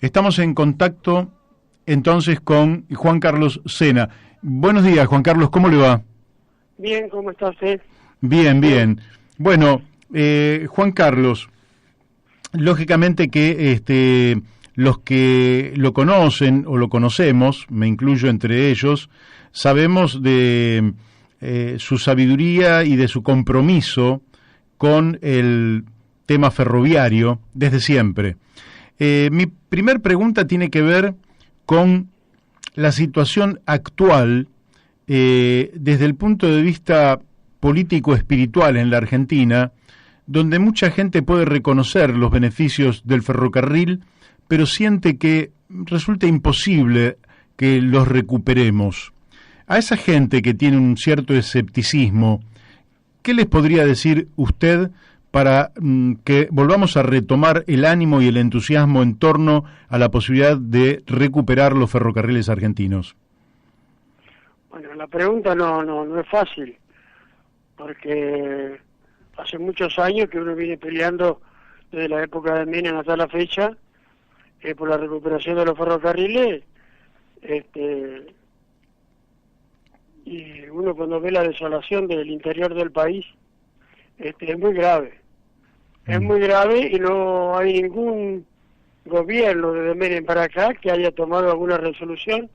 Estamos en contacto entonces con Juan Carlos Sena. Buenos días, Juan Carlos, ¿cómo le va? Bien, ¿cómo está usted? Bien, bien. Bueno, Juan Carlos, lógicamente que los que lo conocen o lo conocemos, me incluyo entre ellos, sabemos de su sabiduría y de su compromiso con el tema ferroviario desde siempre. Mi primer pregunta tiene que ver con la situación actual desde el punto de vista político-espiritual en la Argentina, donde mucha gente puede reconocer los beneficios del ferrocarril, pero siente que resulta imposible que los recuperemos. A esa gente que tiene un cierto escepticismo, ¿qué les podría decir usted para que volvamos a retomar el ánimo y el entusiasmo en torno a la posibilidad de recuperar los ferrocarriles argentinos? Bueno, la pregunta no es fácil, porque hace muchos años que uno viene peleando desde la época de Menem hasta la fecha por la recuperación de los ferrocarriles, y uno cuando ve la desolación del interior del país, es muy grave. Es muy grave y no hay ningún gobierno desde Menem para acá que haya tomado alguna resolución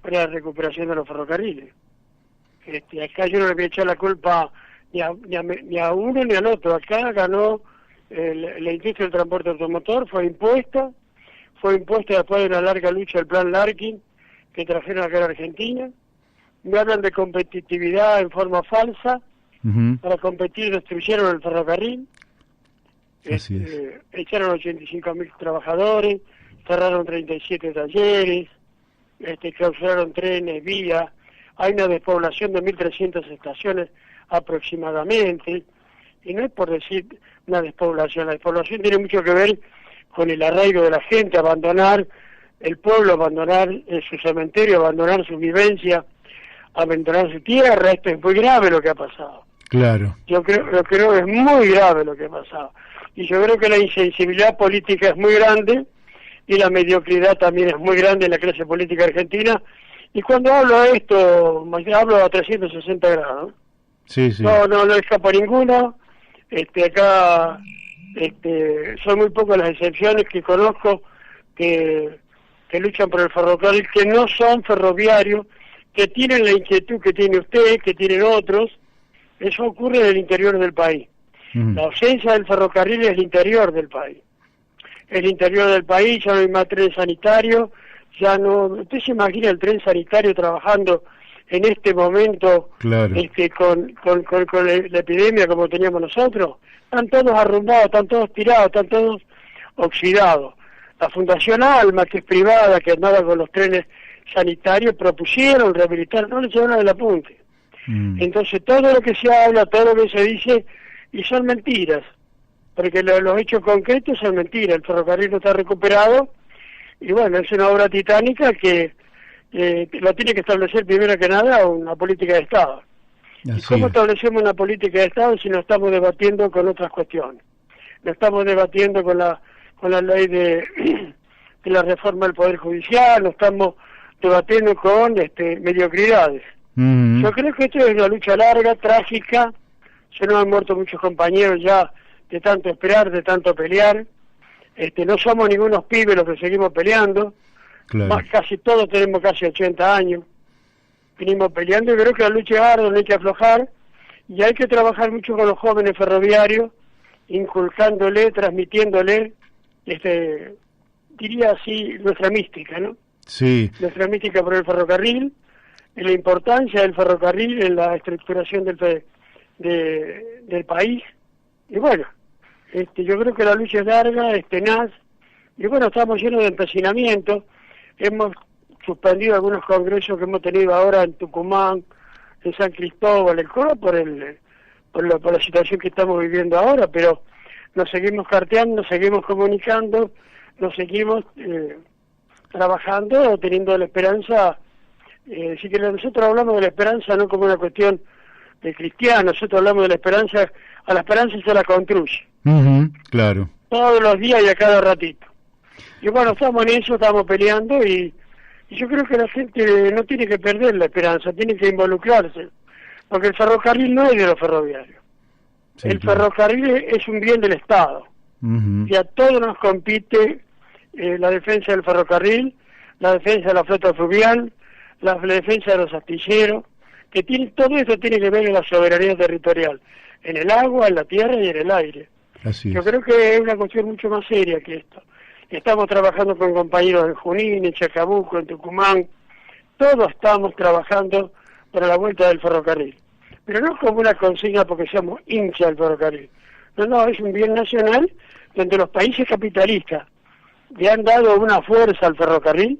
para la recuperación de los ferrocarriles. Acá yo no le voy a echar la culpa ni a uno ni al otro. Acá ganó la industria del transporte automotor, fue impuesta después de una larga lucha del plan Larkin que trajeron acá a la Argentina. Me hablan de competitividad en forma falsa. Para competir destruyeron el ferrocarril, echaron 85.000 trabajadores, cerraron 37 talleres, clausuraron trenes, vías, hay una despoblación de 1.300 estaciones aproximadamente, y no es por decir una despoblación, la despoblación tiene mucho que ver con el arraigo de la gente, abandonar el pueblo, abandonar su cementerio, abandonar su vivencia, abandonar su tierra. Esto es muy grave lo que ha pasado. Claro. Yo creo que es muy grave lo que ha pasado. Y yo creo que la insensibilidad política es muy grande y la mediocridad también es muy grande en la clase política argentina. Y cuando hablo de esto, hablo a 360 grados. Sí, sí. No escapo a ninguno. Acá son muy pocas las excepciones que conozco que luchan por el ferrocarril, que no son ferroviarios, que tienen la inquietud que tiene usted, que tienen otros. Eso ocurre en el interior del país. La ausencia del ferrocarril es el interior del país. El interior del país, ya no hay más tren sanitario, ya no... ¿Usted se imagina el tren sanitario trabajando en este momento, claro, con la epidemia como teníamos nosotros? Están todos arrumbados, están todos tirados, están todos oxidados. La Fundación Alma, que es privada, que andaba con los trenes sanitarios, propusieron rehabilitar, no le llevaron del apunte. Entonces todo lo que se habla, todo lo que se dice, y son mentiras, porque los hechos concretos son mentiras. El ferrocarril no está recuperado, y bueno, es una obra titánica que lo tiene que establecer primero que nada una política de Estado. ¿Y cómo establecemos una política de Estado si no estamos debatiendo con otras cuestiones? No estamos debatiendo con la ley de la reforma del Poder Judicial, no estamos debatiendo con mediocridades. Yo creo que esto es una lucha larga, trágica. Se nos han muerto muchos compañeros ya de tanto esperar, de tanto pelear. No somos ningunos pibes los que seguimos peleando. Claro. Casi todos tenemos casi 80 años. Venimos peleando y creo que la lucha es ardua, no hay que aflojar. Y hay que trabajar mucho con los jóvenes ferroviarios, inculcándole, transmitiéndole, diría así, nuestra mística, ¿no? Sí. Nuestra mística por el ferrocarril, y la importancia del ferrocarril en la estructuración del país. Y bueno, yo creo que la lucha es larga, es tenaz, y bueno, estamos llenos de empecinamiento. Hemos suspendido algunos congresos que hemos tenido ahora en Tucumán, en San Cristóbal, el Coro, por la situación que estamos viviendo ahora, pero nos seguimos carteando, nos seguimos comunicando, nos seguimos trabajando, teniendo la esperanza. Así que nosotros hablamos de la esperanza no como una cuestión de cristiano, nosotros hablamos de la esperanza, a la esperanza se la construye. Claro. Todos los días y a cada ratito. Y bueno, estamos en eso, estamos peleando y yo creo que la gente no tiene que perder la esperanza, tiene que involucrarse, porque el ferrocarril no es de los ferroviarios. Sí, El claro. ferrocarril es un bien del Estado. Ujú. Y a todos nos compite la defensa del ferrocarril, la defensa de la flota fluvial, la defensa de los astilleros, que tiene, todo esto tiene que ver en la soberanía territorial, en el agua, en la tierra y en el aire. Así Yo es. creo que es una cuestión mucho más seria que esto. Estamos trabajando con compañeros en Junín, en Chacabuco, en Tucumán, todos estamos trabajando para la vuelta del ferrocarril. Pero no como una consigna porque seamos hinchas del ferrocarril. No, no, es un bien nacional donde los países capitalistas le han dado una fuerza al ferrocarril.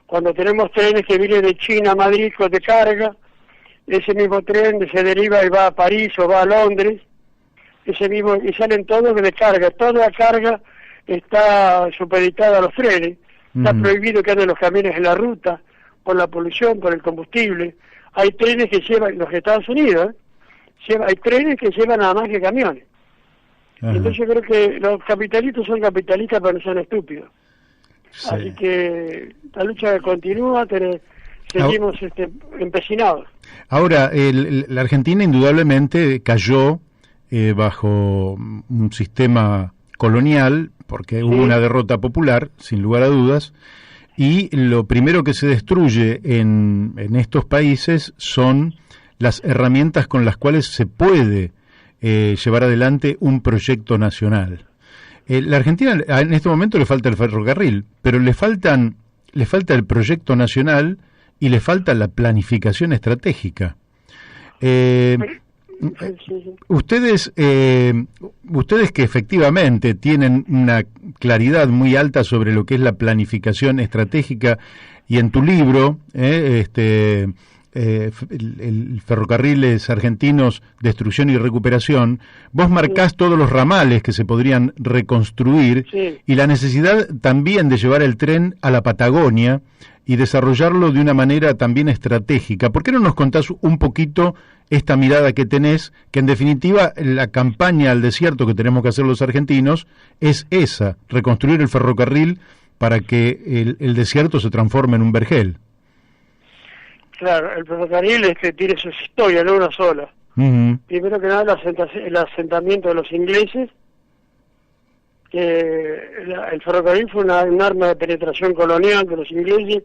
Cuando tenemos trenes que vienen de China a Madrid con de carga, ese mismo tren se deriva y va a París o va a Londres, ese mismo, y salen todos de carga, toda la carga está supeditada a los trenes, está Ujú. prohibido que anden los camiones en la ruta, por la polución, por el combustible. Hay trenes que llevan, los Estados Unidos, hay trenes que llevan nada más que camiones. Ajá. Entonces yo creo que los capitalistas son capitalistas pero no son estúpidos. Sí. Así que la lucha continúa, seguimos empecinados. Ahora, la Argentina indudablemente cayó bajo un sistema colonial, porque hubo una derrota popular, sin lugar a dudas, y lo primero que se destruye en estos países son las herramientas con las cuales se puede llevar adelante un proyecto nacional. La Argentina en este momento le falta el ferrocarril, pero le falta el proyecto nacional y le falta la planificación estratégica. Ustedes que efectivamente tienen una claridad muy alta sobre lo que es la planificación estratégica, y en tu libro, el Ferrocarriles Argentinos, Destrucción y Recuperación, vos marcás todos los ramales que se podrían reconstruir y la necesidad también de llevar el tren a la Patagonia y desarrollarlo de una manera también estratégica. ¿Por qué no nos contás un poquito esta mirada que tenés, que en definitiva la campaña al desierto que tenemos que hacer los argentinos es esa, reconstruir el ferrocarril para que el desierto se transforme en un vergel? Claro, el ferrocarril tiene sus historias, no una sola. Primero que nada el asentamiento de los ingleses, que el ferrocarril fue un arma de penetración colonial de los ingleses,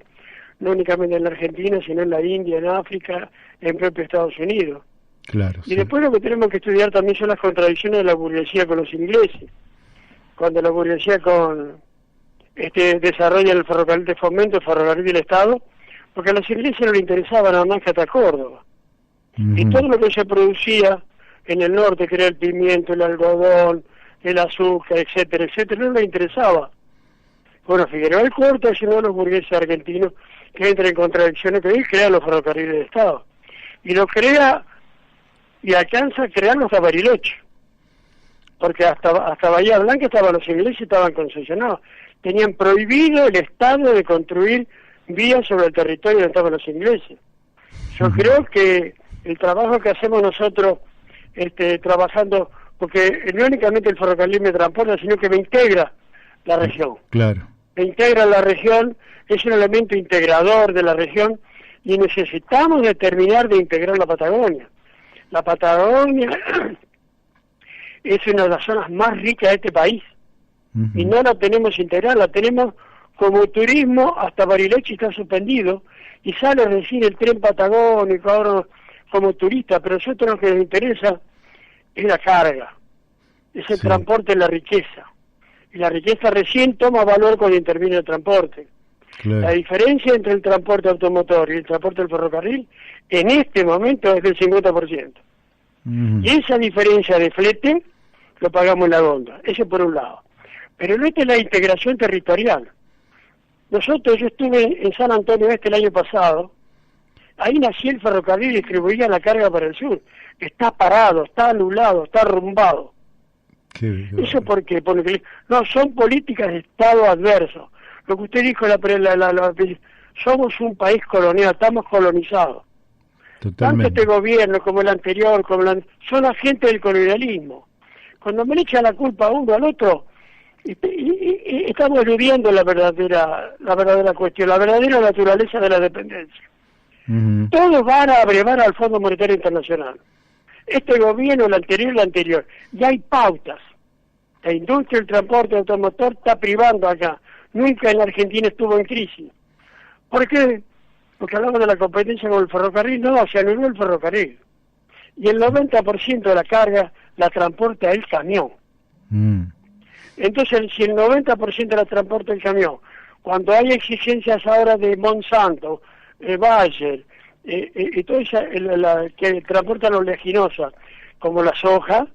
no únicamente en la Argentina, sino en la India, en África, en propio Estados Unidos. Claro, y después lo que tenemos que estudiar también son las contradicciones de la burguesía con los ingleses. Cuando la burguesía desarrolla el ferrocarril de fomento, el ferrocarril del Estado, porque a los ingleses no les interesaba nada más que hasta Córdoba. Y todo lo que se producía en el norte, que era el pimiento, el algodón, el azúcar, etcétera, etcétera, no les interesaba. Bueno, Figueroa Alcorta es uno de los burgueses argentinos que entra en contradicciones, que él crea los ferrocarriles de Estado. Y lo crea y alcanza a crear los de Bariloche. Porque hasta Bahía Blanca los ingleses estaban concesionados. Tenían prohibido el Estado de construir vías sobre el territorio donde estaban los ingleses. Yo creo que el trabajo que hacemos nosotros trabajando, porque no únicamente el ferrocarril me transporta, sino que me integra la región. Claro. Me integra la región, es un elemento integrador de la región y necesitamos terminar de integrar la Patagonia. La Patagonia es una de las zonas más ricas de este país y no la tenemos integrada, la tenemos como turismo. Hasta Bariloche está suspendido y sale recién el tren patagónico ahora como turista, pero a nosotros lo que nos interesa es la carga, es el transporte de la riqueza. Y la riqueza recién toma valor cuando interviene el transporte. Claro. La diferencia entre el transporte automotor y el transporte del ferrocarril en este momento es del 50%. Y esa diferencia de flete lo pagamos en la góndola, eso por un lado. Pero no es la integración territorial. Yo estuve en San Antonio el año pasado, ahí nació el ferrocarril y distribuía la carga para el sur. Está parado, está anulado, está arrumbado. ¿Eso por qué? Porque no, son políticas de Estado adverso. Lo que usted dijo, somos un país colonial, estamos colonizados. Totalmente. Tanto este gobierno como el anterior, son agentes del colonialismo. Cuando me le echan la culpa a uno al otro, Y estamos eludiendo la verdadera cuestión, la verdadera naturaleza de la dependencia. Todos van a abrevar al Fondo Monetario Internacional. Este gobierno, el anterior, ya hay pautas. La industria del transporte automotor está privando acá. Nunca en la Argentina estuvo en crisis. ¿Por qué? Porque hablamos de la competencia con el ferrocarril. No, se anuló el ferrocarril. Y el 90% de la carga la transporta el camión. Entonces, si el 90% la transporta el camión, cuando hay exigencias ahora de Monsanto, Bayer, y todo esa, que transportan la oleaginosa, como la soja,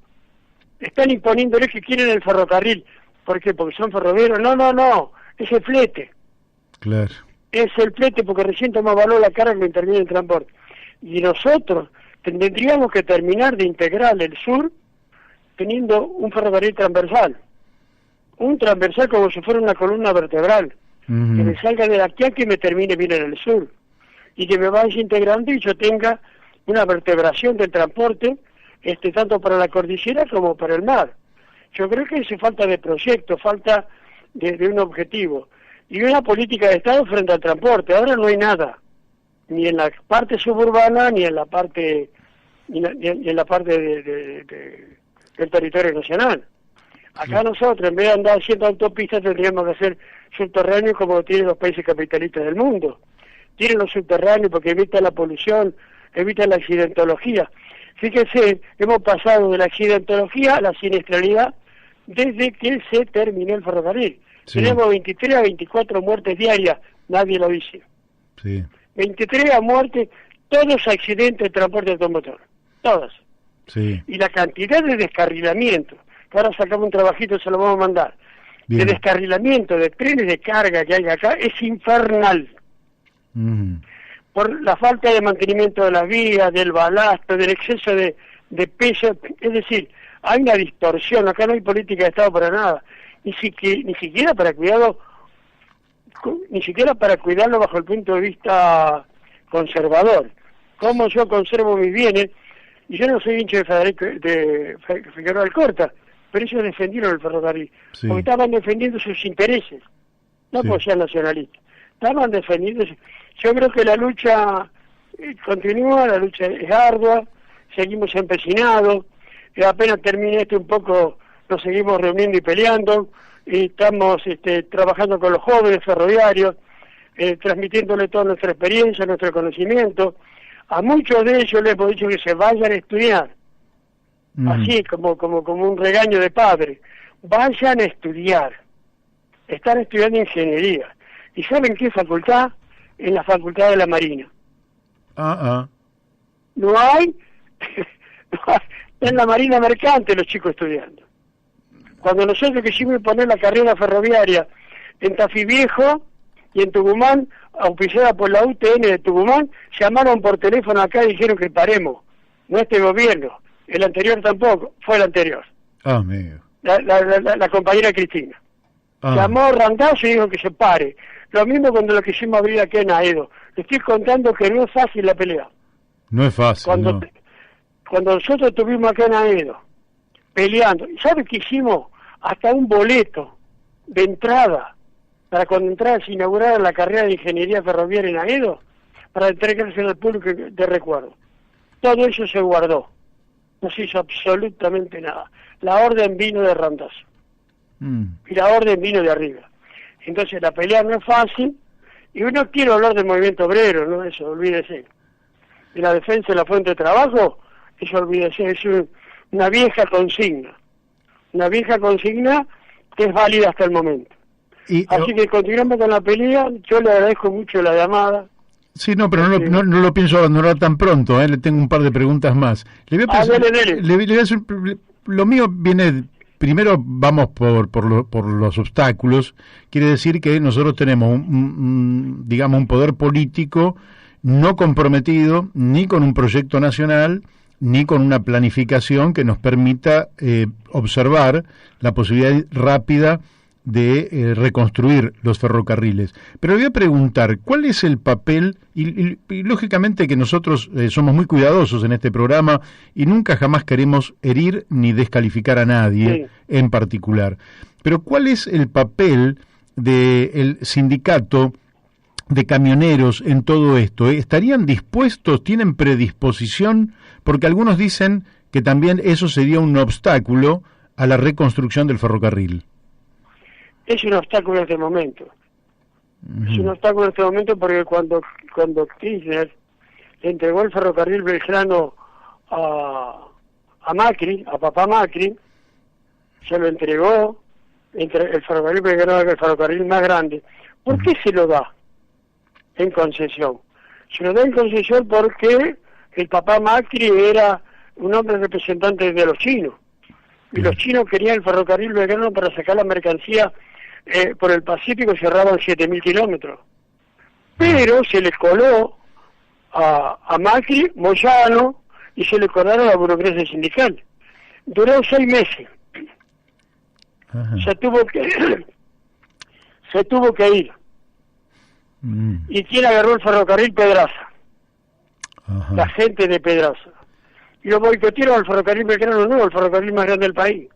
están imponiéndoles que quieren el ferrocarril. ¿Por qué? Porque son ferroviarios. No, es el flete. Claro. Es el flete porque recién toma valor la carga que interviene en el transporte. Y nosotros tendríamos que terminar de integrar el sur teniendo un ferrocarril transversal. Un transversal como si fuera una columna vertebral. Que me salga de aquí a que me termine bien en el sur. Y que me vaya integrando y yo tenga una vertebración del transporte, tanto para la cordillera como para el mar. Yo creo que hace falta de proyecto, falta de un objetivo. Y una política de Estado frente al transporte. Ahora no hay nada. Ni en la parte suburbana, ni en la parte ni en la parte del territorio nacional. Acá nosotros, en vez de andar haciendo autopistas, tendríamos que hacer subterráneos como lo tienen los países capitalistas del mundo. Tienen los subterráneos porque evitan la polución, evitan la accidentología. Fíjense, hemos pasado de la accidentología a la siniestralidad desde que se terminó el ferrocarril. Sí. Tenemos 23 a 24 muertes diarias, nadie lo dice. Sí. 23 a muertes, todos accidentes de transporte automotor, todos. Sí. Y la cantidad de descarrilamiento, que ahora sacamos un trabajito, se lo vamos a mandar, de descarrilamiento de trenes de carga que hay acá, es infernal. Por la falta de mantenimiento de las vías, del balasto, del exceso de peso, es decir, hay una distorsión, acá no hay política de Estado para nada, ni siquiera para cuidarlo bajo el punto de vista conservador. ¿Cómo yo conservo mis bienes? Y yo no soy hincha de Figueroa Alcorta, pero ellos defendieron el ferrocarril, sí, porque estaban defendiendo sus intereses, no porque sean nacionalistas, estaban defendiendo. Yo creo que la lucha continúa, la lucha es ardua, seguimos empecinados, apenas termine un poco, nos seguimos reuniendo y peleando, y estamos trabajando con los jóvenes ferroviarios, transmitiéndole toda nuestra experiencia, nuestro conocimiento. A muchos de ellos les hemos dicho que se vayan a estudiar, así como un regaño de padre. Vayan a estudiar. Están estudiando ingeniería. ¿Y saben qué facultad? En la Facultad de la Marina. No hay en la Marina Mercante los chicos estudiando. Cuando nosotros quisimos poner la carrera ferroviaria en Tafí Viejo y en Tucumán, auspiciada por la UTN de Tucumán, llamaron por teléfono acá y dijeron que paremos. No este gobierno, el anterior tampoco, fue el anterior. Amigo. La compañera Cristina. Llamó Randazzo y dijo que se pare. Lo mismo cuando lo quisimos abrir aquí en Aedo. Le estoy contando que no es fácil la pelea. No es fácil, Cuando nosotros estuvimos acá en Aedo, peleando, ¿sabe qué hicimos? Hasta un boleto de entrada, para cuando se inaugurara la carrera de ingeniería ferroviaria en Aedo, para entregarse al público de recuerdo. Todo eso se guardó. No se hizo absolutamente nada. La orden vino de Randazzo. Y la orden vino de arriba. Entonces la pelea no es fácil, y uno quiere hablar del movimiento obrero, ¿no? Eso, olvídese. Y la defensa de la fuente de trabajo, eso olvídese, es una vieja consigna. Una vieja consigna que es válida hasta el momento. Así que continuamos con la pelea. Yo le agradezco mucho la llamada. Sí, no, pero no lo pienso abandonar tan pronto, le tengo un par de preguntas más. Le voy a hacer, lo mío viene, primero vamos por los obstáculos. Quiere decir que nosotros tenemos un poder político no comprometido ni con un proyecto nacional ni con una planificación que nos permita observar la posibilidad rápida de reconstruir los ferrocarriles. Pero voy a preguntar, ¿cuál es el papel? Y lógicamente que nosotros somos muy cuidadosos en este programa y nunca jamás queremos herir ni descalificar a nadie en particular. Pero ¿cuál es el papel del sindicato de camioneros en todo esto? ¿Estarían dispuestos, tienen predisposición? Porque algunos dicen que también eso sería un obstáculo a la reconstrucción del ferrocarril. Es un obstáculo en este momento. Es un obstáculo en este momento porque cuando Kirchner le entregó el ferrocarril belgrano a Macri, a papá Macri, se lo entregó, el ferrocarril belgrano era el ferrocarril más grande. ¿Por qué se lo da en concesión? Se lo da en concesión porque el papá Macri era un hombre representante de los chinos, y los chinos querían el ferrocarril belgrano para sacar la mercancía por el Pacífico, cerraban 7.000 kilómetros. Pero se le coló a Macri, Moyano, y se le colaron a la burocracia sindical. Duró 6 meses. Se tuvo que ir. ¿Y quién agarró el ferrocarril? Pedraza. La gente de Pedraza. Y lo boicotearon al ferrocarril belgrano nuevo, el ferrocarril más grande del país.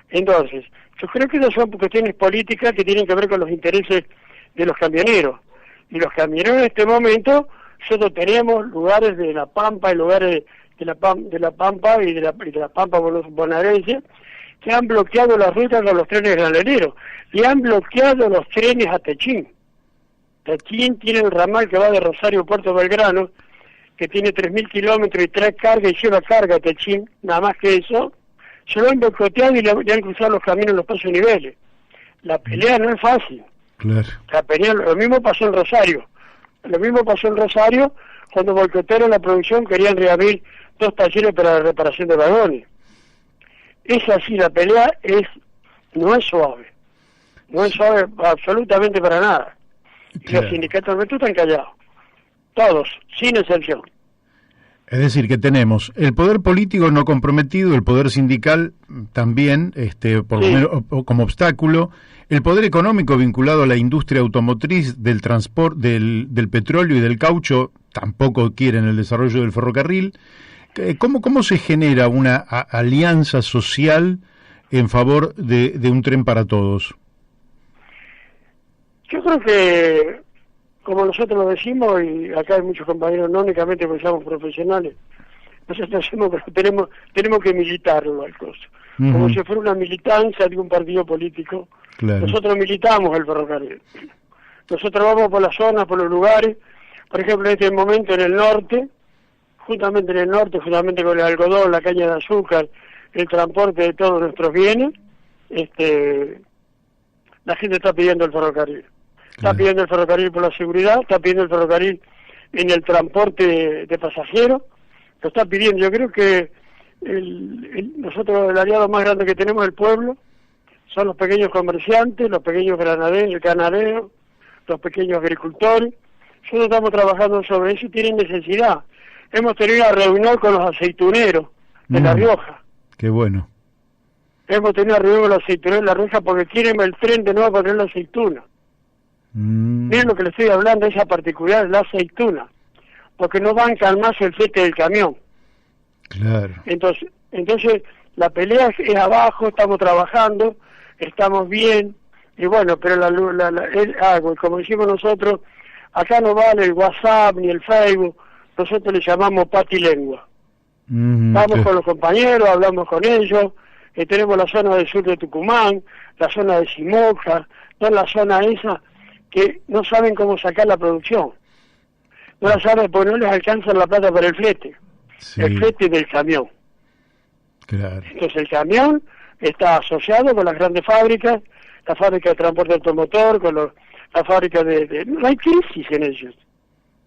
Entonces, yo creo que esas son cuestiones políticas que tienen que ver con los intereses de los camioneros. Y los camioneros en este momento, nosotros tenemos lugares de La Pampa y lugares de la Pampa y de la Pampa bonaerense que han bloqueado las rutas con los trenes graneros y han bloqueado los trenes a Techín. Techín tiene el ramal que va de Rosario a Puerto Belgrano, que tiene 3.000 kilómetros y trae carga y lleva carga a Techín, nada más que eso. Se lo han boicoteado y le han cruzado los caminos en los pasos niveles. La pelea no es fácil. Claro. La pelea, lo mismo pasó en Rosario. Lo mismo pasó en Rosario cuando boicotearon la producción, querían reabrir 2 talleres para la reparación de vagones. Es así, la pelea no es suave. No es suave absolutamente para nada. Y los sindicatos nuestros están callados. Todos, sin excepción. Es decir, que tenemos el poder político no comprometido, el poder sindical también, por lo menos como obstáculo, el poder económico vinculado a la industria automotriz, del transporte, del petróleo y del caucho, tampoco quieren el desarrollo del ferrocarril. ¿Cómo se genera una alianza social en favor de un tren para todos? Yo creo que, como nosotros lo decimos, y acá hay muchos compañeros, no únicamente porque somos profesionales, nosotros decimos que tenemos que militarlo al costo. Como si fuera una militancia de un partido político. Claro. Nosotros militamos el ferrocarril. Nosotros vamos por las zonas, por los lugares. Por ejemplo, en este momento en el norte, justamente con el algodón, la caña de azúcar, el transporte de todos nuestros bienes, la gente está pidiendo el ferrocarril. Está pidiendo el ferrocarril por la seguridad, está pidiendo el ferrocarril en el transporte de pasajeros, lo está pidiendo. Yo creo que nosotros el aliado más grande que tenemos, el pueblo, son los pequeños comerciantes, los pequeños ganaderos, los pequeños agricultores. Nosotros estamos trabajando sobre eso y tienen necesidad. Hemos tenido una reunión con los aceituneros de La Rioja. Qué bueno. Hemos tenido una reunión con los aceituneros de La Rioja porque quieren el tren de nuevo para tener la aceituna. Miren lo que le estoy hablando, esa particular, la aceituna. Porque no bancan más el flete del camión. Claro. Entonces la pelea es abajo, estamos trabajando, estamos bien, y bueno, pero es algo, y como decimos nosotros, acá no vale el WhatsApp ni el Facebook, nosotros le llamamos patilengua. Vamos con los compañeros, hablamos con ellos, tenemos la zona del sur de Tucumán, la zona de Simoca, toda la zona esa que no saben cómo sacar la producción. No la saben porque no les alcanza la plata para el flete. Sí. El flete del camión. Claro. Entonces el camión está asociado con las grandes fábricas, la fábrica de transporte automotor, con la fábrica no hay crisis en ellos,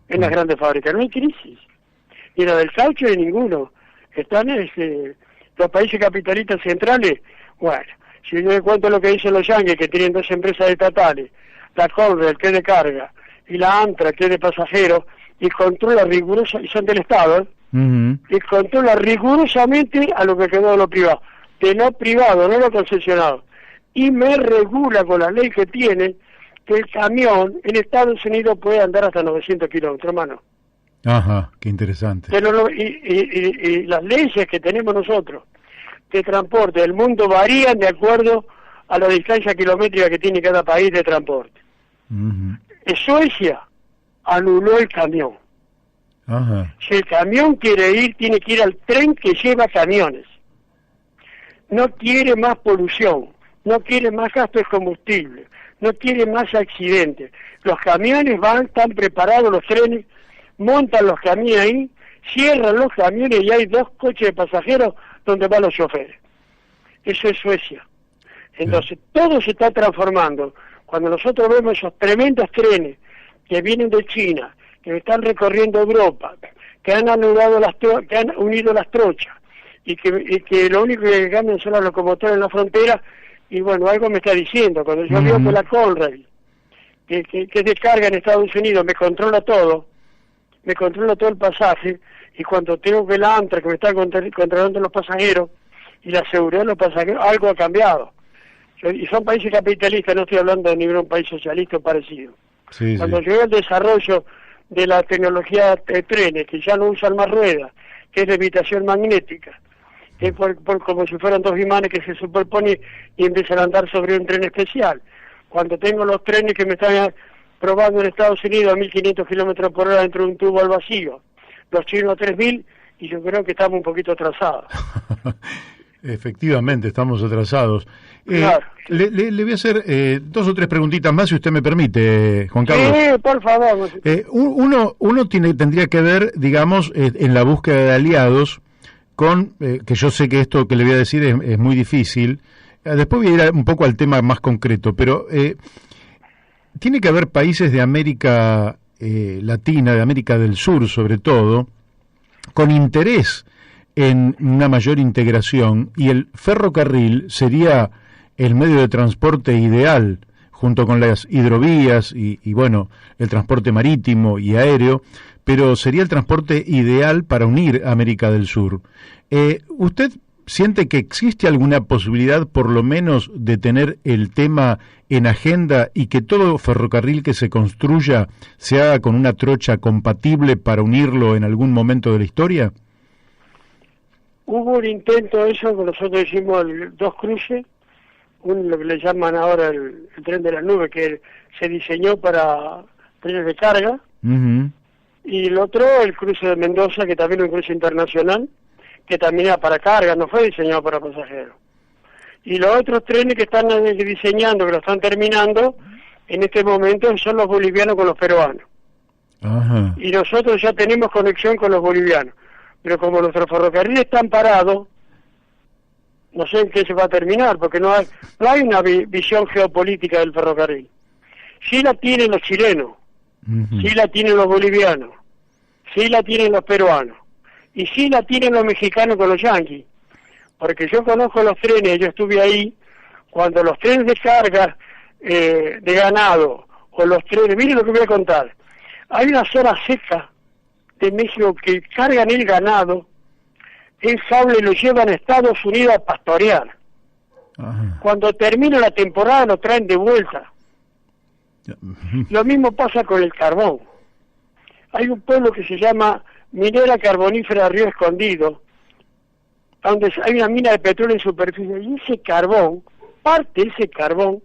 en las grandes fábricas, no hay crisis. Ni la del caucho ni ninguno. Están los países capitalistas centrales, bueno, si yo les cuento lo que dicen los yanquis, que tienen 2 empresas estatales, la Conrail, que es de carga, y la Amtrak, que es de pasajeros, y controla rigurosa, y son del Estado, y controla rigurosamente a lo que quedó de lo privado, no lo concesionado, y me regula con la ley que tiene que el camión en Estados Unidos puede andar hasta 900 kilómetros, hermano. Ajá, qué interesante. Pero y las leyes que tenemos nosotros de transporte del mundo varían de acuerdo a la distancia kilométrica que tiene cada país de transporte. Suecia anuló el camión. Ajá. Si el camión quiere ir, tiene que ir al tren que lleva camiones. No quiere más polución, no quiere más gasto de combustible, no quiere más accidentes. Los camiones están preparados, los trenes, montan los camiones ahí, cierran los camiones y hay 2 coches de pasajeros donde van los choferes. Eso es Suecia. Entonces, todo se está transformando. Cuando nosotros vemos esos tremendos trenes que vienen de China, que están recorriendo Europa, que han anulado que han unido las trochas, y que lo único que cambian son las locomotoras en la frontera, y bueno, algo me está diciendo. Cuando yo veo que la Conrail, que descarga en Estados Unidos, me controla todo el pasaje, y cuando tengo que la ANTRA, que me está controlando los pasajeros, y la seguridad de los pasajeros, algo ha cambiado. Y son países capitalistas, no estoy hablando de ningún país socialista o parecido. Sí, Cuando yo veo el desarrollo de la tecnología de trenes, que ya no usan más ruedas, que es levitación magnética, que es como si fueran 2 imanes que se superponen y empiezan a andar sobre un tren especial. Cuando tengo los trenes que me están probando en Estados Unidos a 1.500 kilómetros por hora dentro de un tubo al vacío, los chinos a 3.000, y yo creo que estamos un poquito atrasados. Efectivamente, estamos atrasados. Claro. Le voy a hacer 2 o 3 preguntitas más, si usted me permite, Juan Carlos. Sí, por favor. Uno tendría que ver, digamos, en la búsqueda de aliados, con que yo sé que esto que le voy a decir es muy difícil. Después voy a ir un poco al tema más concreto, pero tiene que haber países de América Latina, de América del Sur sobre todo, con interés en una mayor integración, y el ferrocarril sería el medio de transporte ideal, junto con las hidrovías y bueno, el transporte marítimo y aéreo, pero sería el transporte ideal para unir América del Sur. ¿Usted siente que existe alguna posibilidad, por lo menos, de tener el tema en agenda y que todo ferrocarril que se construya se haga con una trocha compatible para unirlo en algún momento de la historia? Hubo un intento de eso, que nosotros hicimos 2 cruces, lo que le llaman ahora el tren de la nube, que se diseñó para trenes de carga, y el otro, el cruce de Mendoza, que también es un cruce internacional, que también era para carga, no fue diseñado para pasajeros. Y los otros trenes que están diseñando, que lo están terminando, en este momento son los bolivianos con los peruanos. Ajá. Y nosotros ya tenemos conexión con los bolivianos. Pero como nuestros ferrocarriles están parados, no sé en qué se va a terminar, porque no hay una visión geopolítica del ferrocarril. Sí la tienen los chilenos, sí la tienen los bolivianos, sí la tienen los peruanos, y sí la tienen los mexicanos con los yanquis. Porque yo conozco los trenes, yo estuve ahí, cuando los trenes de carga de ganado, o los trenes, miren lo que voy a contar, hay una zona seca de México que cargan el ganado, el sable lo llevan a Estados Unidos a pastorear. Ajá. Cuando termina la temporada lo traen de vuelta. Lo mismo pasa con el carbón. Hay un pueblo que se llama Minera Carbonífera Río Escondido, donde hay una mina de petróleo en superficie, y ese carbón, parte de ese carbón,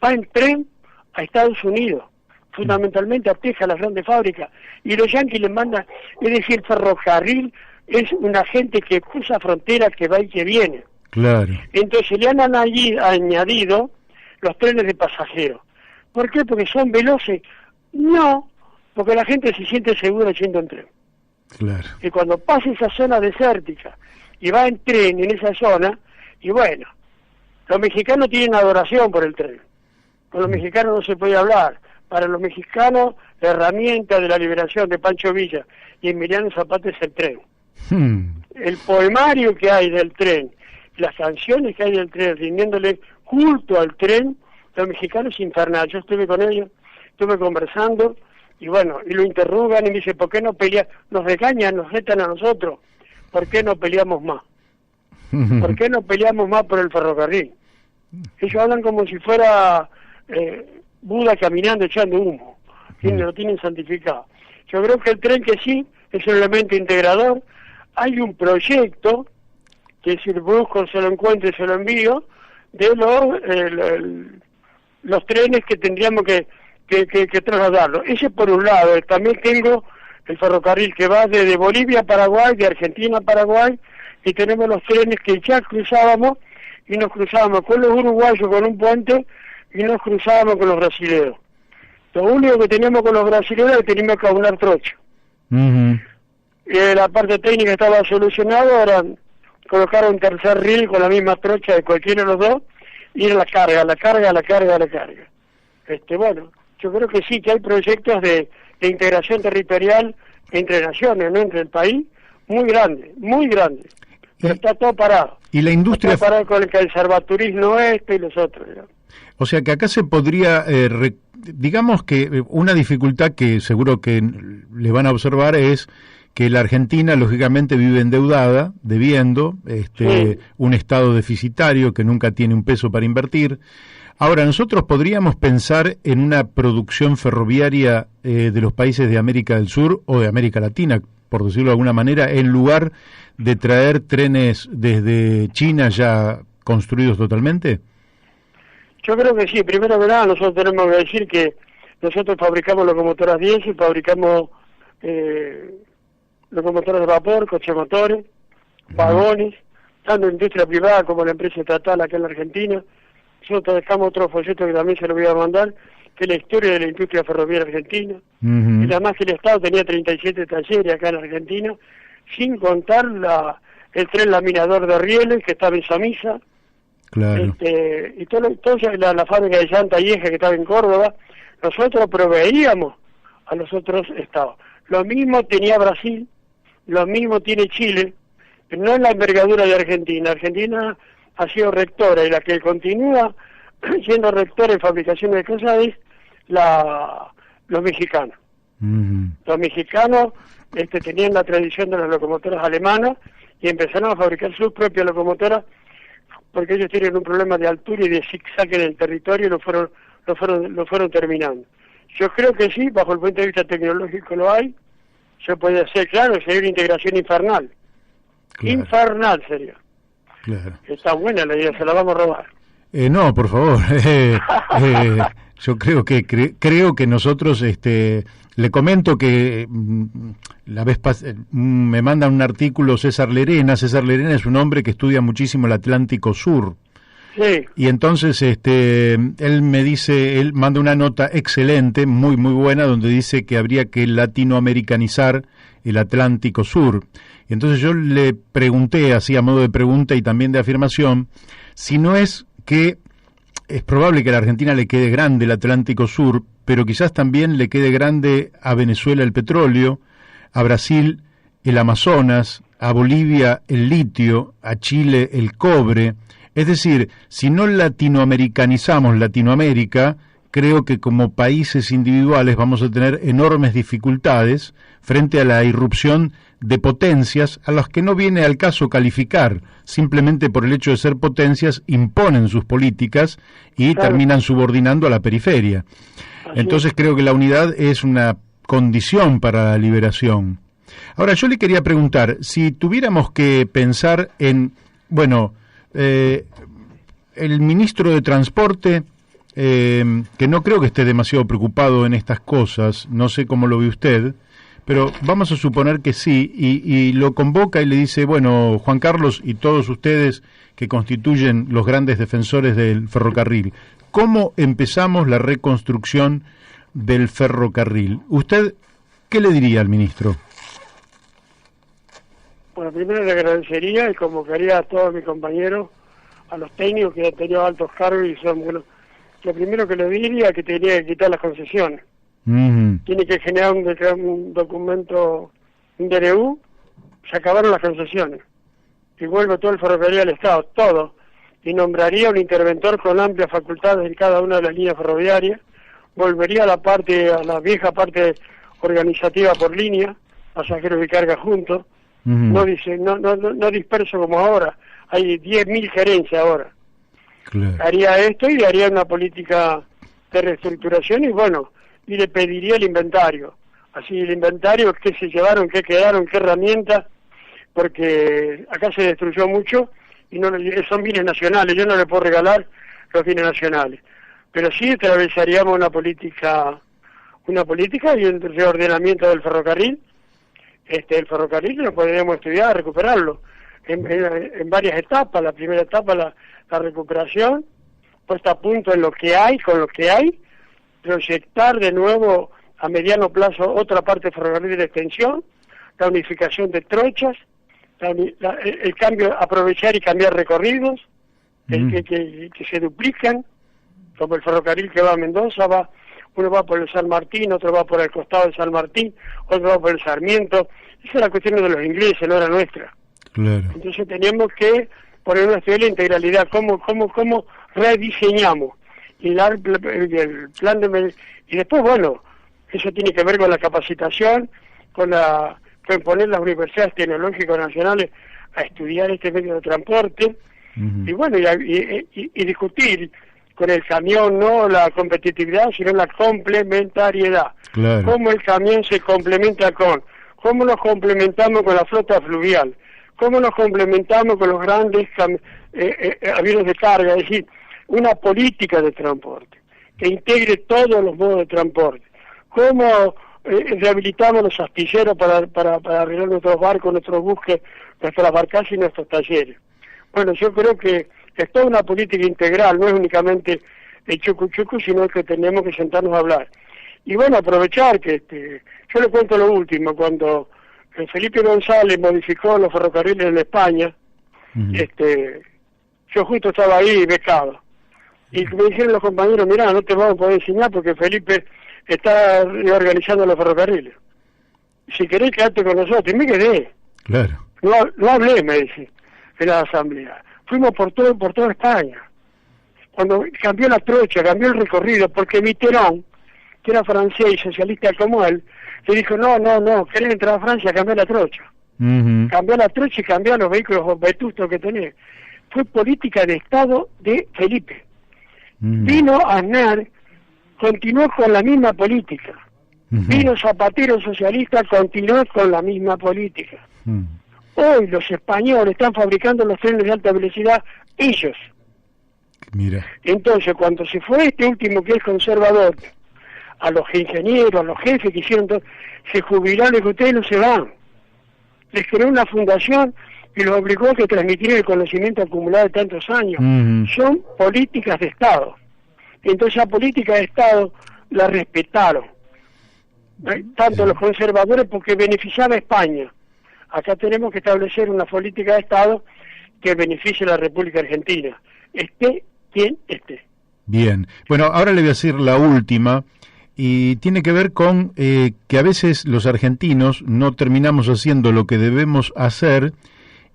va en tren a Estados Unidos, fundamentalmente a Texas, las grandes fábricas, y los yanquis les mandan, es decir, el ferrocarril es una gente que cruza fronteras, que va y que viene. Claro. Entonces le han añadido los trenes de pasajeros. ¿Por qué? ¿Porque son veloces? No, porque la gente se siente segura yendo en tren. Claro. Y cuando pasa esa zona desértica y va en tren en esa zona, y bueno, los mexicanos tienen adoración por el tren. Con los mexicanos no se puede hablar. Para los mexicanos, la herramienta de la liberación de Pancho Villa y Emiliano Zapata es el tren. El poemario que hay del tren, las canciones que hay del tren, rindiéndole culto al tren, los mexicanos es infernal. Yo estuve con ellos, estuve conversando, y bueno, y lo interrogan y me dice, ¿por qué no pelean? Nos regañan, nos retan a nosotros, ¿por qué no peleamos más? ¿Por qué no peleamos más por el ferrocarril? Ellos hablan como si fuera Buda caminando echando humo, lo tienen santificado. Yo creo que el tren que sí es un elemento integrador. Hay un proyecto que si busco, se lo encuentro y se lo envío, de los trenes que tendríamos que trasladarlo. Ese por un lado. También tengo el ferrocarril que va desde Bolivia a Paraguay, de Argentina a Paraguay, y tenemos los trenes que ya cruzábamos, y nos cruzábamos con los uruguayos con un puente, y nos cruzábamos con los brasileños. Lo único que teníamos con los brasileños es que teníamos que aunar trocho. La parte técnica estaba solucionada, ahora colocar un tercer ril con la misma trocha de cualquiera de los dos, y la carga. Bueno, yo creo que sí, que hay proyectos de integración territorial entre naciones, no entre el país, muy grande, pero está todo parado. Y la industria... Está parado con el conservaturismo y los otros, digamos. O sea que acá se podría, digamos que una dificultad que seguro que le van a observar es que la Argentina lógicamente vive endeudada, debiendo, un Estado deficitario que nunca tiene un peso para invertir. Ahora, nosotros podríamos pensar en una producción ferroviaria de los países de América del Sur o de América Latina, por decirlo de alguna manera, en lugar de traer trenes desde China ya construidos totalmente. Yo creo que sí. Primero que nada, nosotros tenemos que decir que nosotros fabricamos locomotoras diésel, fabricamos locomotoras de vapor, cochemotores, vagones, tanto en industria privada como en la empresa estatal acá en la Argentina. Nosotros dejamos otro folleto que también se lo voy a mandar, que es la historia de la industria ferroviaria argentina. Y además que el Estado tenía 37 talleres acá en Argentina, sin contar el tren laminador de rieles que estaba en Samisa. Claro. Y todo la fábrica de llanta y eje que estaba en Córdoba. Nosotros proveíamos a los otros estados. Lo mismo tenía Brasil, lo mismo tiene Chile, pero no en la envergadura de Argentina. Argentina ha sido rectora, y la que continúa siendo rectora en fabricación de cosas es los mexicanos. Los mexicanos tenían la tradición de las locomotoras alemanas y empezaron a fabricar sus propias locomotoras porque ellos tienen un problema de altura y de zigzag en el territorio y lo fueron terminando. Yo creo que sí, bajo el punto de vista tecnológico lo hay, se puede hacer, claro, sería una integración infernal. Claro. Infernal sería. Claro. Está buena la idea, se la vamos a robar. No, por favor. Yo creo que nosotros, le comento que la vez me mandan un artículo César Lerena. César Lerena es un hombre que estudia muchísimo el Atlántico Sur. Sí. Y entonces él me dice, él manda una nota excelente, muy muy buena, donde dice que habría que latinoamericanizar el Atlántico Sur. Y entonces yo le pregunté, así a modo de pregunta y también de afirmación, si no es que es probable que a la Argentina le quede grande el Atlántico Sur, pero quizás también le quede grande a Venezuela el petróleo, a Brasil el Amazonas, a Bolivia el litio, a Chile el cobre. Es decir, si no latinoamericanizamos Latinoamérica, creo que como países individuales vamos a tener enormes dificultades frente a la irrupción de potencias a las que no viene al caso calificar. Simplemente por el hecho de ser potencias imponen sus políticas y terminan subordinando a la periferia. Entonces creo que la unidad es una condición para la liberación. Ahora, yo le quería preguntar, si tuviéramos que pensar en, el ministro de Transporte, que no creo que esté demasiado preocupado en estas cosas, no sé cómo lo ve usted, pero vamos a suponer que sí, y lo convoca y le dice, bueno, Juan Carlos y todos ustedes que constituyen los grandes defensores del ferrocarril, ¿cómo empezamos la reconstrucción del ferrocarril? ¿Usted qué le diría al ministro? Bueno, primero le agradecería y convocaría a todos mis compañeros, a los técnicos que han tenido altos cargos y son buenos. Lo primero que le diría es que tenía que quitar las concesiones. Tiene que generar un documento, un DNU, se acabaron las concesiones. Y vuelve todo el ferrocarril al Estado, todo. Y nombraría un interventor con amplias facultades en cada una de las líneas ferroviarias. Volvería a la vieja parte organizativa por línea, pasajeros y carga juntos. No disperso como ahora. Hay 10.000 gerencias ahora. Claro. Haría esto y haría una política de reestructuración y bueno, y le pediría el inventario. Así el inventario, qué se llevaron, qué quedaron, qué herramientas, porque acá se destruyó mucho y no son bienes nacionales, yo no le puedo regalar los bienes nacionales. Pero sí atravesaríamos una política y un reordenamiento del ferrocarril. El ferrocarril lo podríamos estudiar, recuperarlo en varias etapas. La primera etapa, la recuperación, puesta a punto en lo que hay, con lo que hay, proyectar de nuevo a mediano plazo otra parte de ferrocarril de extensión, la unificación de trochas, el cambio, aprovechar y cambiar recorridos, que se duplican, como el ferrocarril que va a Mendoza, uno va por el San Martín, otro va por el costado del San Martín, otro va por el Sarmiento. Esa es la cuestión de los ingleses, no era nuestra. Claro. Entonces teníamos que poner una la integralidad, cómo rediseñamos y el plan de... Y después, bueno, eso tiene que ver con la capacitación, con poner las universidades tecnológicas nacionales a estudiar este medio de transporte, y bueno, y discutir con el camión, no la competitividad, sino la complementariedad. Claro. Cómo el camión se complementa cómo nos complementamos con la flota fluvial, cómo nos complementamos con los grandes aviones de carga, es decir, una política de transporte que integre todos los modos de transporte. Cómo rehabilitamos los astilleros para arreglar nuestros barcos, nuestros buques, nuestras barcazas y nuestros talleres. Bueno, yo creo que es toda una política integral, no es únicamente el chucu, sino que tenemos que sentarnos a hablar. Y bueno, aprovechar que yo le cuento lo último, cuando Felipe González modificó los ferrocarriles en España, yo justo estaba ahí becado. Y me dijeron los compañeros, mirá, no te vamos a poder enseñar porque Felipe está reorganizando los ferrocarriles. Si querés, quedate con nosotros. Y me quedé. Claro. No hablé, me dice, en la asamblea. Fuimos por toda España. Cuando cambió la trocha, cambió el recorrido, porque Mitterrand, que era francés y socialista como él, le dijo, no, querés entrar a Francia, cambió la trocha. Cambió la trocha y cambió los vehículos vetustos que tenés. Fue política de Estado de Felipe. Vino Aznar, continuó con la misma política. Vino Zapatero socialista, continuó con la misma política. Hoy los españoles están fabricando los trenes de alta velocidad, ellos. Mira. Entonces, cuando se fue este último que es conservador, a los ingenieros, a los jefes que hicieron todo, se jubilaron y que ustedes no se van. Les creó una fundación y los obligó a que transmitieran el conocimiento acumulado de tantos años. Son políticas de Estado. Entonces, la política de Estado la respetaron. Tanto los conservadores porque beneficiaba a España. Acá tenemos que establecer una política de Estado que beneficie a la República Argentina, esté quien esté. Bien. Bueno, ahora le voy a decir la última, y tiene que ver con que a veces los argentinos no terminamos haciendo lo que debemos hacer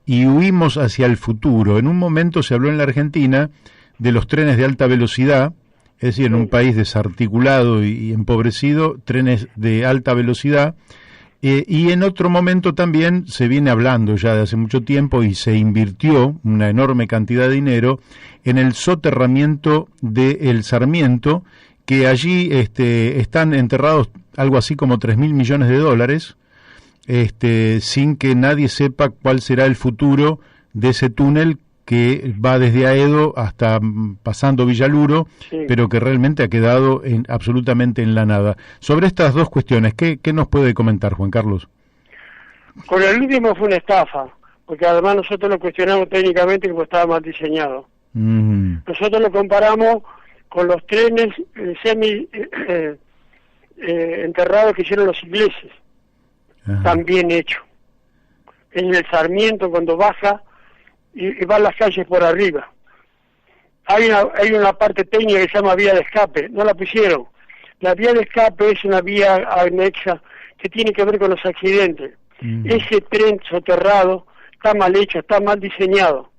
y huimos hacia el futuro. En un momento se habló en la Argentina de los trenes de alta velocidad, es decir, en un país desarticulado y empobrecido, trenes de alta velocidad. Y en otro momento también se viene hablando ya de hace mucho tiempo y se invirtió una enorme cantidad de dinero en el soterramiento del Sarmiento, que allí están enterrados algo así como 3.000 millones de dólares, sin que nadie sepa cuál será el futuro de ese túnel que va desde Aedo hasta pasando Villaluro, pero que realmente ha quedado absolutamente en la nada. Sobre estas dos cuestiones, ¿qué nos puede comentar, Juan Carlos? Con el último fue una estafa, porque además nosotros lo cuestionamos técnicamente como estaba mal diseñado. Nosotros lo comparamos con los trenes enterrados que hicieron los ingleses. También hecho. En el Sarmiento, cuando baja y van las calles por arriba. Hay una parte técnica que se llama vía de escape, no la pusieron. La vía de escape es una vía anexa que tiene que ver con los accidentes. Ese tren soterrado está mal hecho, está mal diseñado.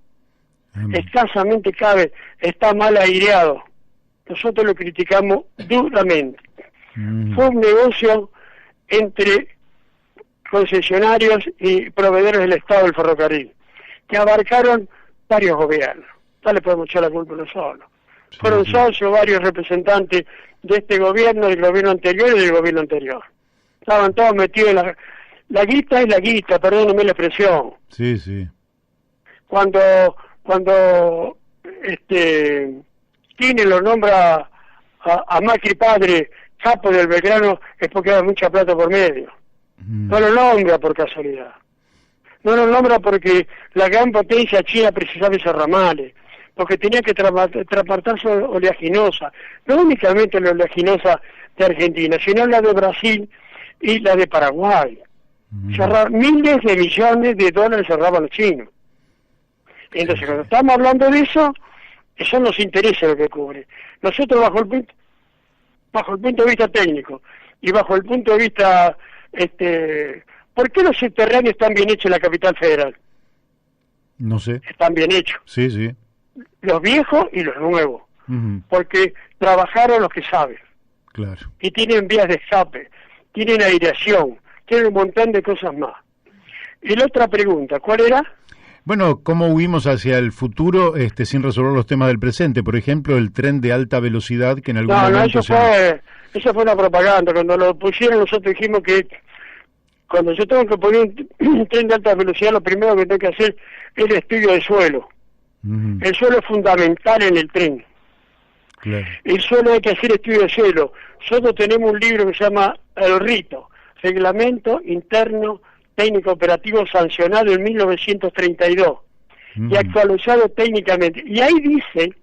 Escasamente cabe, está mal aireado. Nosotros lo criticamos duramente. Fue un negocio entre concesionarios y proveedores del Estado del ferrocarril, que abarcaron varios gobiernos. no le podemos echar la culpa a uno solo. Sí, Fueron sí. socios varios representantes de este gobierno, del gobierno anterior y del gobierno anterior. Estaban todos metidos en la guita y la guita, perdónenme la expresión. Sí, sí. Cuando Tine lo nombra a Macri padre capo del Belgrano, es porque hay mucha plata por medio. No lo nombra por casualidad. No lo nombra porque la gran potencia china precisaba esos ramales, porque tenía que transportar su oleaginosa, no únicamente la oleaginosa de Argentina, sino la de Brasil y la de Paraguay. Miles de millones de dólares cerraban los chinos. Entonces, cuando estamos hablando de eso nos interesa lo que cubre. Nosotros bajo el punto de vista técnico y bajo el punto de vista, ¿por qué los subterráneos están bien hechos en la capital federal? No sé. Están bien hechos. Sí, sí. Los viejos y los nuevos. Porque trabajaron los que saben. Claro. Y tienen vías de escape, tienen aireación, tienen un montón de cosas más. Y la otra pregunta, ¿cuál era? Bueno, ¿cómo huimos hacia el futuro sin resolver los temas del presente? Por ejemplo, el tren de alta velocidad que en algún momento... Eso fue una propaganda. Cuando lo pusieron nosotros dijimos que cuando yo tengo que poner un tren de alta velocidad, lo primero que tengo que hacer es el estudio del suelo. El suelo es fundamental en el tren. Claro. El suelo hay que hacer estudio de suelo. Nosotros tenemos un libro que se llama El Rito, Reglamento Interno Técnico Operativo sancionado en 1932 y actualizado técnicamente. Y ahí dice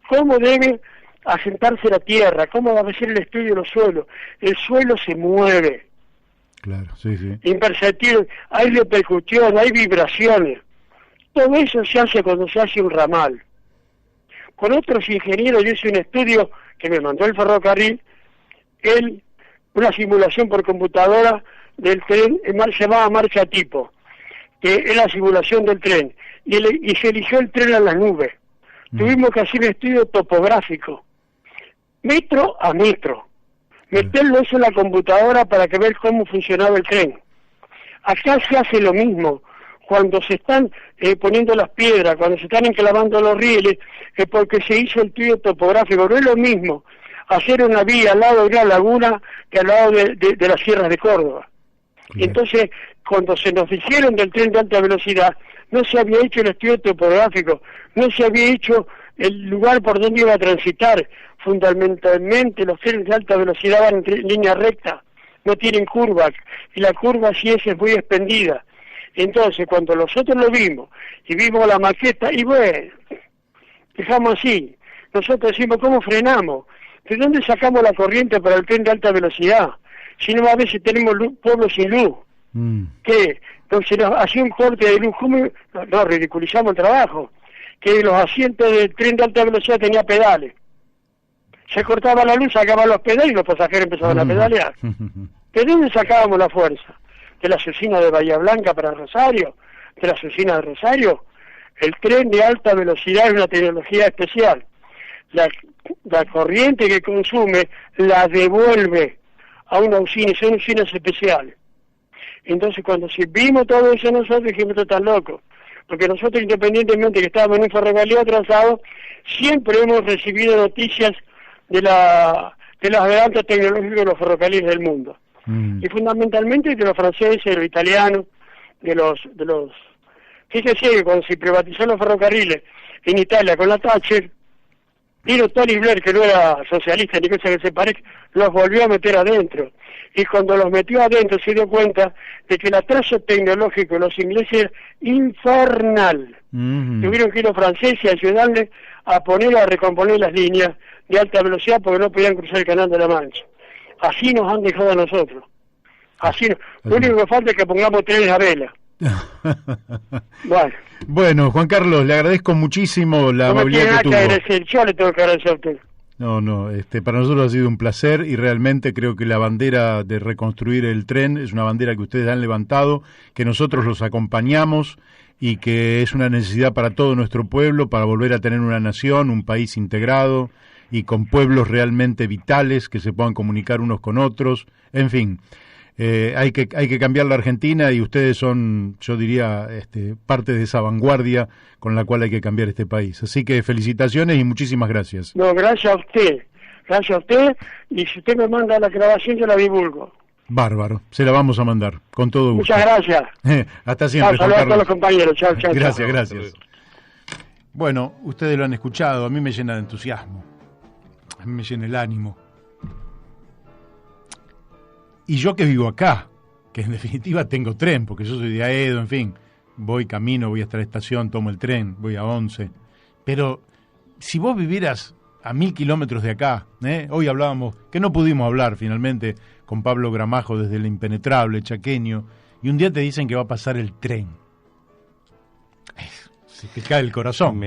cómo debe asentarse la tierra, cómo va a ser el estudio de los suelos. El suelo se mueve. Claro, sí, sí. Imperceptible, hay repercusión, hay vibraciones. Todo eso se hace cuando se hace un ramal. Con otros ingenieros yo hice un estudio que me mandó el ferrocarril, una simulación por computadora del tren, se llamaba marcha tipo, que es la simulación del tren, y se eligió el tren a las nubes. Tuvimos que hacer un estudio topográfico, metro a metro, meterlo eso en la computadora para que ver cómo funcionaba el tren. Acá se hace lo mismo. Cuando se están poniendo las piedras, cuando se están enclavando los rieles, es porque se hizo el estudio topográfico. No es lo mismo hacer una vía al lado de una laguna que al lado de las sierras de Córdoba. Entonces, cuando se nos hicieron del tren de alta velocidad, no se había hecho el estudio topográfico, no se había hecho el lugar por donde iba a transitar. Fundamentalmente, los trenes de alta velocidad van en línea recta, no tienen curvas, y la curva sí es muy expendida. Entonces, cuando nosotros lo vimos, y vimos la maqueta, y bueno, dejamos así. Nosotros decimos, ¿cómo frenamos? ¿De dónde sacamos la corriente para el tren de alta velocidad? Si no, a veces tenemos pueblos sin luz. ¿Qué? Entonces nos hacía un corte de luz. ¿Cómo? No, ridiculizamos el trabajo. Que los asientos del tren de alta velocidad tenía pedales. Se cortaba la luz, sacaban los pedales y los pasajeros empezaban a pedalear. ¿De dónde sacábamos la fuerza? ¿De la usina de Bahía Blanca para Rosario? ¿De la usina de Rosario? El tren de alta velocidad es una tecnología especial. La corriente que consume la devuelve a una usina, y son usinas especiales. Entonces, cuando vimos todo eso nosotros dijimos, esto está loco. Porque nosotros, independientemente que estábamos en un ferrocarril atrasado, siempre hemos recibido noticias de los adelantos tecnológicos de los ferrocarriles del mundo. Y fundamentalmente de los franceses, de los italianos, de los fíjese que cuando se privatizó los ferrocarriles en Italia con la Thatcher, vino Tony Blair, que no era socialista ni cosa que se parezca, los volvió a meter adentro. Y cuando los metió adentro se dio cuenta de que el atraso tecnológico de los ingleses era infernal. Tuvieron que ir los franceses a ayudarles a recomponer las líneas de alta velocidad porque no podían cruzar el Canal de la Mancha. Así nos han dejado a nosotros. Lo único que falta es que pongamos trenes a vela. Bueno, Juan Carlos, le agradezco muchísimo la amabilidad que tuvo. Yo le tengo que agradecer a usted. No, para nosotros ha sido un placer y realmente creo que la bandera de reconstruir el tren es una bandera que ustedes han levantado, que nosotros los acompañamos y que es una necesidad para todo nuestro pueblo, para volver a tener una nación, un país integrado y con pueblos realmente vitales que se puedan comunicar unos con otros, en fin. Hay que cambiar la Argentina y ustedes son, yo diría, parte de esa vanguardia con la cual hay que cambiar este país. Así que felicitaciones y muchísimas gracias. No, gracias a usted. Gracias a usted. Y si usted me manda la grabación, yo la divulgo. Bárbaro, se la vamos a mandar, con todo gusto. Muchas gracias. Hasta siempre, Juan Saludos a Carlos. todos los compañeros. Chao, chao. Gracias, chao. gracias. Bueno, ustedes lo han escuchado, a mí me llena de entusiasmo, a mí me llena el ánimo. Y yo que vivo acá, que en definitiva tengo tren, porque yo soy de Aedo, en fin, voy camino, voy hasta la estación, tomo el tren, voy a 11. Pero si vos vivieras a 1000 kilómetros de acá, hoy hablábamos, que no pudimos hablar finalmente con Pablo Gramajo desde el impenetrable chaqueño, y un día te dicen que va a pasar el tren. Se te cae el corazón.